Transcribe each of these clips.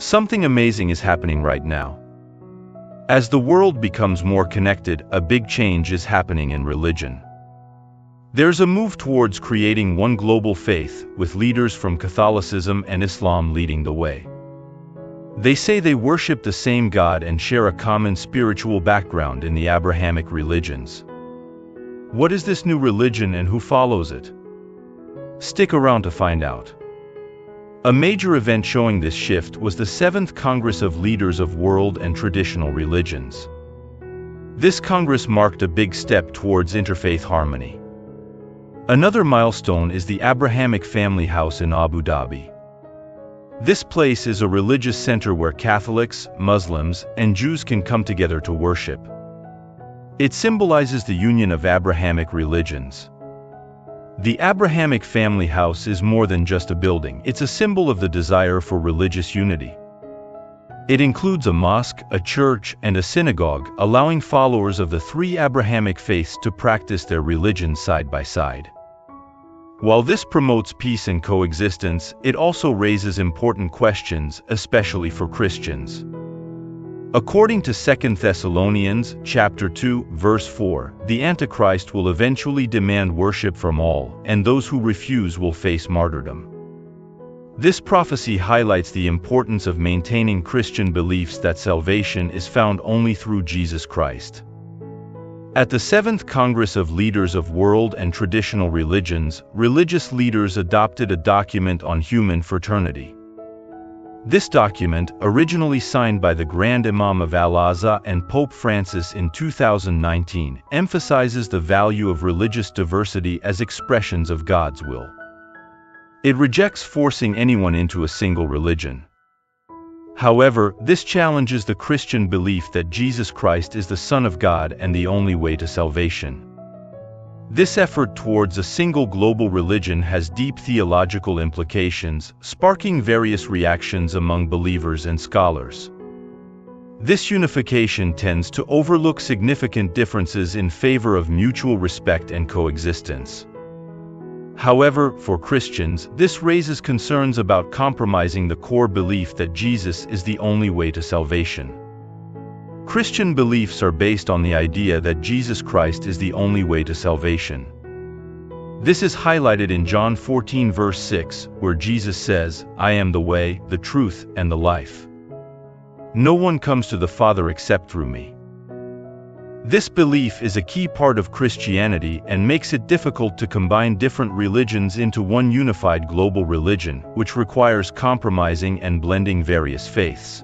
Something amazing is happening right now. As the world becomes more connected, a big change is happening in religion. There's a move towards creating one global faith, with leaders from Catholicism and Islam leading the way. They say they worship the same God and share a common spiritual background in the Abrahamic religions. What is this new religion and who follows it? Stick around to find out. A major event showing this shift was the 7th Congress of Leaders of World and Traditional Religions. This Congress marked a big step towards interfaith harmony. Another milestone is the Abrahamic Family House in Abu Dhabi. This place is a religious center where Catholics, Muslims, and Jews can come together to worship. It symbolizes the union of Abrahamic religions. The Abrahamic Family House is more than just a building, it's a symbol of the desire for religious unity. It includes a mosque, a church, and a synagogue, allowing followers of the 3 Abrahamic faiths to practice their religion side by side. While this promotes peace and coexistence, it also raises important questions, especially for Christians. According to 2 Thessalonians, chapter 2, verse 4, the Antichrist will eventually demand worship from all, and those who refuse will face martyrdom. This prophecy highlights the importance of maintaining Christian beliefs that salvation is found only through Jesus Christ. At the 7th Congress of Leaders of World and Traditional Religions, religious leaders adopted a document on human fraternity. This document, originally signed by the Grand Imam of Al-Azhar and Pope Francis in 2019, emphasizes the value of religious diversity as expressions of God's will. It rejects forcing anyone into a single religion. However, this challenges the Christian belief that Jesus Christ is the Son of God and the only way to salvation. This effort towards a single global religion has deep theological implications, sparking various reactions among believers and scholars. This unification tends to overlook significant differences in favor of mutual respect and coexistence. However, for Christians, this raises concerns about compromising the core belief that Jesus is the only way to salvation. Christian beliefs are based on the idea that Jesus Christ is the only way to salvation. This is highlighted in John 14 verse 6, where Jesus says, "I am the way, the truth, and the life. No one comes to the Father except through me." This belief is a key part of Christianity and makes it difficult to combine different religions into one unified global religion, which requires compromising and blending various faiths.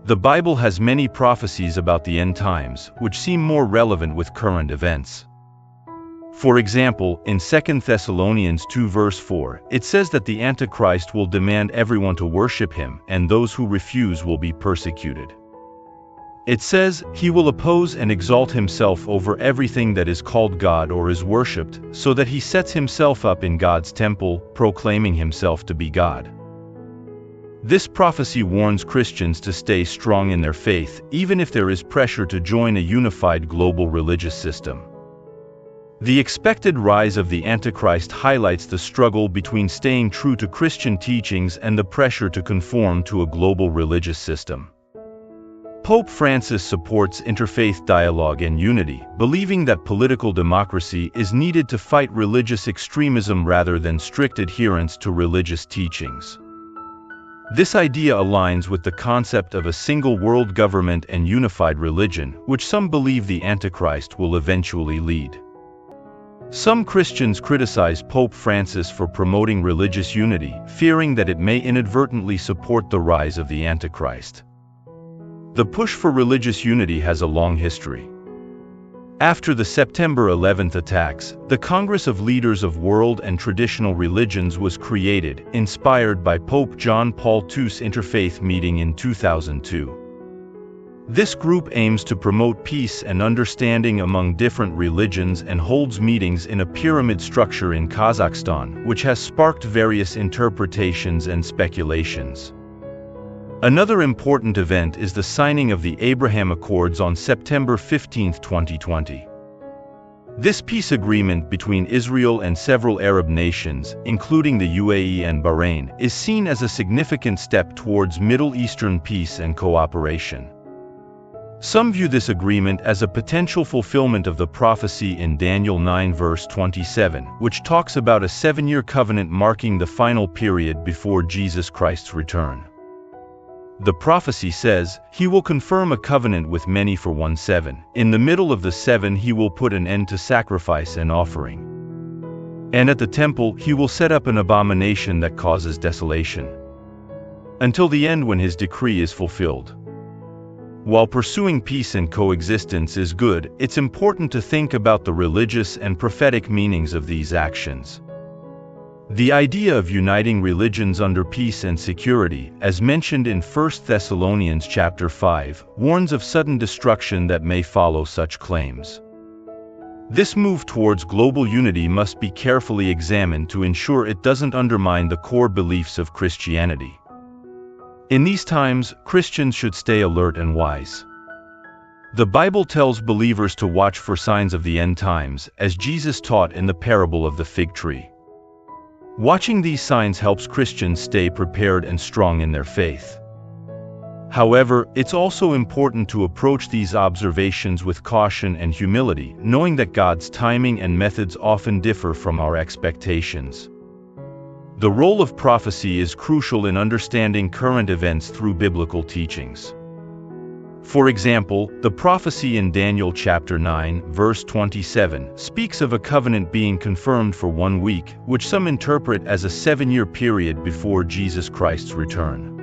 The Bible has many prophecies about the end times, which seem more relevant with current events. For example, in 2 Thessalonians 2 verse 4, it says that the Antichrist will demand everyone to worship him, and those who refuse will be persecuted. It says, "He will oppose and exalt himself over everything that is called God or is worshipped, so that he sets himself up in God's temple, proclaiming himself to be God." This prophecy warns Christians to stay strong in their faith, even if there is pressure to join a unified global religious system. The expected rise of the Antichrist highlights the struggle between staying true to Christian teachings and the pressure to conform to a global religious system. Pope Francis supports interfaith dialogue and unity, believing that political democracy is needed to fight religious extremism rather than strict adherence to religious teachings. This idea aligns with the concept of a single world government and unified religion, which some believe the Antichrist will eventually lead. Some Christians criticize Pope Francis for promoting religious unity, fearing that it may inadvertently support the rise of the Antichrist. The push for religious unity has a long history. After the September 11th attacks, the Congress of Leaders of World and Traditional Religions was created, inspired by Pope John Paul II's interfaith meeting in 2002. This group aims to promote peace and understanding among different religions and holds meetings in a pyramid structure in Kazakhstan, which has sparked various interpretations and speculations. Another important event is the signing of the Abraham Accords on September 15, 2020. This peace agreement between Israel and several Arab nations, including the UAE and Bahrain, is seen as a significant step towards Middle Eastern peace and cooperation. Some view this agreement as a potential fulfillment of the prophecy in Daniel 9 verse 27, which talks about a 7-year covenant marking the final period before Jesus Christ's return. The prophecy says, "He will confirm a covenant with many for 1 7. In the middle of the 7 he will put an end to sacrifice and offering. And at the temple he will set up an abomination that causes desolation. Until the end when his decree is fulfilled." While pursuing peace and coexistence is good, it's important to think about the religious and prophetic meanings of these actions. The idea of uniting religions under peace and security, as mentioned in 1 Thessalonians chapter 5, warns of sudden destruction that may follow such claims. This move towards global unity must be carefully examined to ensure it doesn't undermine the core beliefs of Christianity. In these times, Christians should stay alert and wise. The Bible tells believers to watch for signs of the end times, as Jesus taught in the parable of the fig tree. Watching these signs helps Christians stay prepared and strong in their faith. However, it's also important to approach these observations with caution and humility, knowing that God's timing and methods often differ from our expectations. The role of prophecy is crucial in understanding current events through biblical teachings. For example, the prophecy in Daniel chapter 9, verse 27, speaks of a covenant being confirmed for 1 week, which some interpret as a 7-year period before Jesus Christ's return.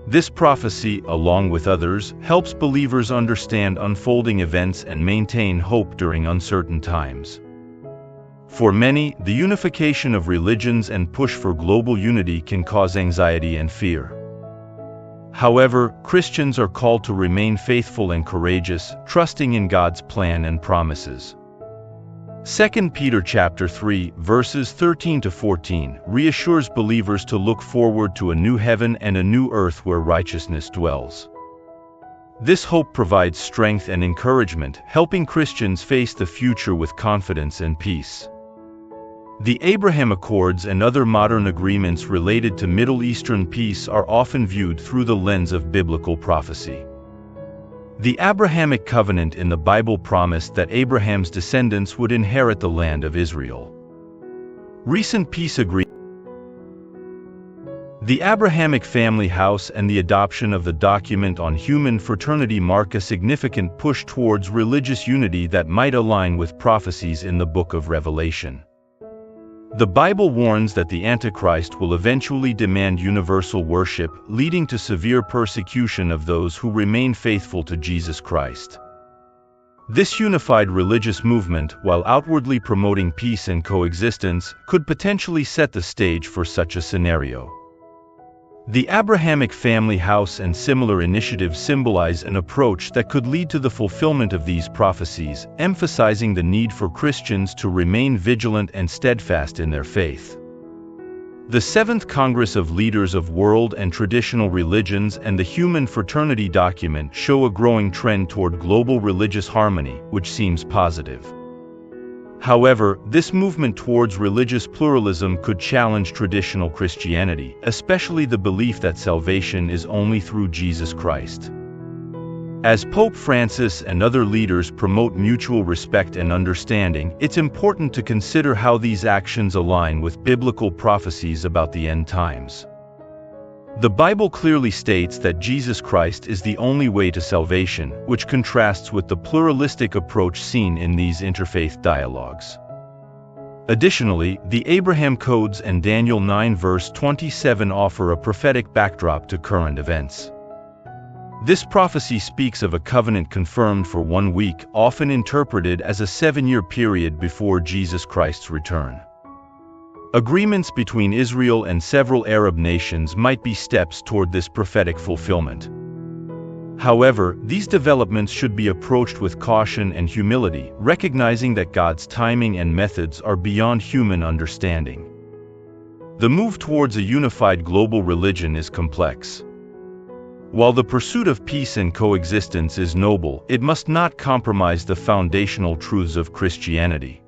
This prophecy, along with others, helps believers understand unfolding events and maintain hope during uncertain times. For many, the unification of religions and push for global unity can cause anxiety and fear. However, Christians are called to remain faithful and courageous, trusting in God's plan and promises. 2 Peter chapter 3, verses 13 to 14, reassures believers to look forward to a new heaven and a new earth where righteousness dwells. This hope provides strength and encouragement, helping Christians face the future with confidence and peace. The Abraham Accords and other modern agreements related to Middle Eastern peace are often viewed through the lens of biblical prophecy. The Abrahamic covenant in the Bible promised that Abraham's descendants would inherit the land of Israel. Recent peace agreements. The Abrahamic family house and the adoption of the document on human fraternity mark a significant push towards religious unity that might align with prophecies in the book of Revelation. The Bible warns that the Antichrist will eventually demand universal worship, leading to severe persecution of those who remain faithful to Jesus Christ. This unified religious movement, while outwardly promoting peace and coexistence, could potentially set the stage for such a scenario. The Abrahamic family house and similar initiatives symbolize an approach that could lead to the fulfillment of these prophecies, emphasizing the need for Christians to remain vigilant and steadfast in their faith. The Seventh Congress of Leaders of World and Traditional Religions and the Human Fraternity document show a growing trend toward global religious harmony, which seems positive. However, this movement towards religious pluralism could challenge traditional Christianity, especially the belief that salvation is only through Jesus Christ. As Pope Francis and other leaders promote mutual respect and understanding, it's important to consider how these actions align with biblical prophecies about the end times. The Bible clearly states that Jesus Christ is the only way to salvation, which contrasts with the pluralistic approach seen in these interfaith dialogues. Additionally, the Abraham Codes and Daniel 9 verse 27 offer a prophetic backdrop to current events. This prophecy speaks of a covenant confirmed for 1 week, often interpreted as a 7-year period before Jesus Christ's return. Agreements between Israel and several Arab nations might be steps toward this prophetic fulfillment. However, these developments should be approached with caution and humility, recognizing that God's timing and methods are beyond human understanding. The move towards a unified global religion is complex. While the pursuit of peace and coexistence is noble, it must not compromise the foundational truths of Christianity.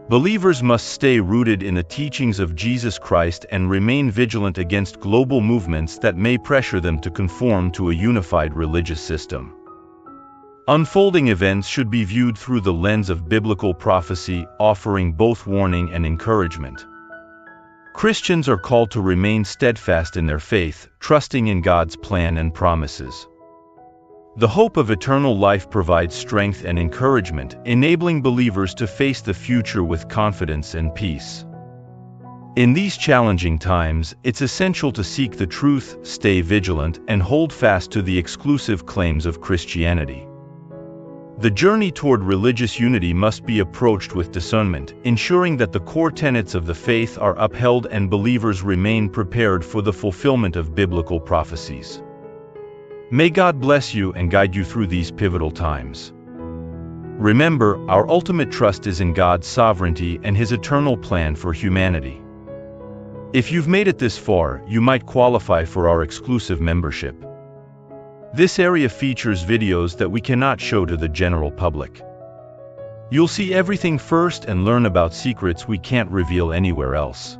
Believers must stay rooted in the teachings of Jesus Christ and remain vigilant against global movements that may pressure them to conform to a unified religious system. Unfolding events should be viewed through the lens of biblical prophecy, offering both warning and encouragement. Christians are called to remain steadfast in their faith, trusting in God's plan and promises. The hope of eternal life provides strength and encouragement, enabling believers to face the future with confidence and peace. In these challenging times, it's essential to seek the truth, stay vigilant, and hold fast to the exclusive claims of Christianity. The journey toward religious unity must be approached with discernment, ensuring that the core tenets of the faith are upheld and believers remain prepared for the fulfillment of biblical prophecies. May God bless you and guide you through these pivotal times. Remember, our ultimate trust is in God's sovereignty and His eternal plan for humanity. If you've made it this far, you might qualify for our exclusive membership. This area features videos that we cannot show to the general public. You'll see everything first and learn about secrets we can't reveal anywhere else.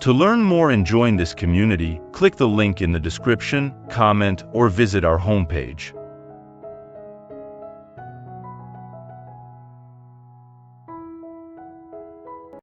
To learn more and join this community, click the link in the description, comment, or visit our homepage.